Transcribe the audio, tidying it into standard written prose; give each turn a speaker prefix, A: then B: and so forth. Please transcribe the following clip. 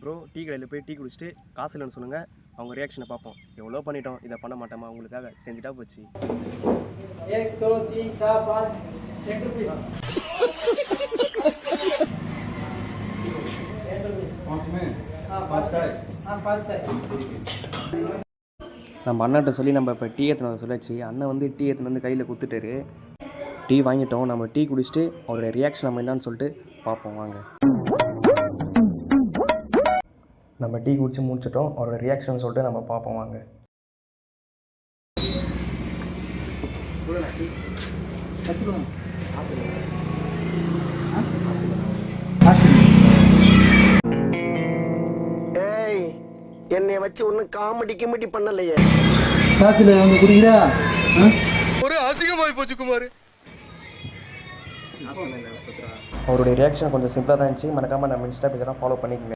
A: Bro tea கடையில் போய் tea குடிச்சிட்டு காசு இல்லைன்னு சொல்லுங்கள், அவங்க ரியாக்ஷனை பார்ப்போம். எவ்வளோ பண்ணிட்டோம், இதை பண்ண மாட்டோமா, உங்களுக்காக செஞ்சுட்டா போச்சு.
B: 1 2 3 4 5 10 rupees.
A: நம்ம அண்ணன்ட்ட சொல்லி நம்ம இப்போ டீ ஏற்றின சொல்லாச்சு. அண்ணன் வந்து டீ ஏற்றின வந்து கையில் கொடுத்துட்டாரு. டீ வாங்கிட்டோம். நம்ம டீ குடிச்சிட்டு அவருடைய ரியாக்ஷன் நம்ம என்னன்னு சொல்லிட்டு பார்ப்போம் வாங்க. நம்ம டீ குடிச்சு முடிச்சிட்டோம். அவரோட ரியாக்ஷன் சொல்லிட்டு நம்ம பார்ப்போம் வாங்க.
C: ஏய், என்னை வச்சு ஒன்னும் காமெடி பண்ணலையே.
D: ஒரு அசிங்கமாய் போச்சு குமார்.
A: அவருடைய ரியாக்ஷன் கொஞ்சம் சிம்பிளாக தான் இருந்துச்சு. மறக்காமல் நம்ம இன்ஸ்டா பேஜெல்லாம் ஃபாலோ பண்ணிக்கோங்க.